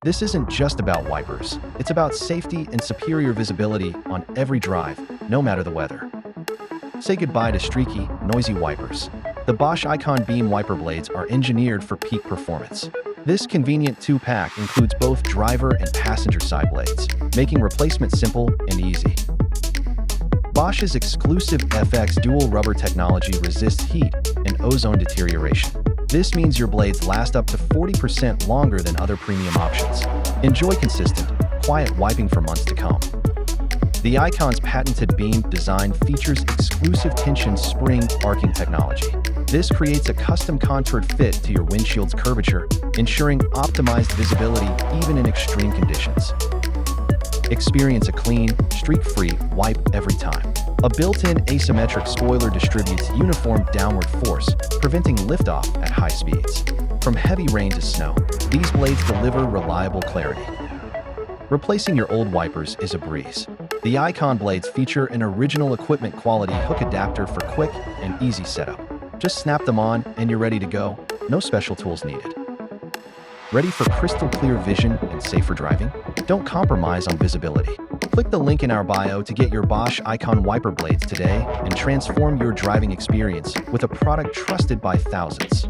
This isn't just about wipers. It's about safety and superior visibility on every drive, no matter the weather. Say goodbye to streaky, noisy wipers. The Bosch Icon Beam wiper blades are engineered for peak performance. This convenient two-pack includes both driver and passenger side blades, making replacement simple and easy. Bosch's exclusive FX dual rubber technology resists heat and ozone deterioration. This means your blades last up to 40% longer than other premium options. Enjoy consistent, quiet wiping for months to come. The Icon's patented beam design features exclusive tension spring arcing technology. This creates a custom contoured fit to your windshield's curvature, ensuring optimized visibility even in extreme conditions. Experience a clean, streak-free wipe every time. A built-in asymmetric spoiler distributes uniform downward force, preventing liftoff at high speeds. From heavy rain to snow, these blades deliver reliable clarity. Replacing your old wipers is a breeze. The Icon blades feature an original equipment quality hook adapter for quick and easy setup. Just snap them on and you're ready to go. No special tools needed. Ready for crystal clear vision and safer driving? Don't compromise on visibility. Click the link in our bio to get your Bosch Icon wiper blades today and transform your driving experience with a product trusted by thousands.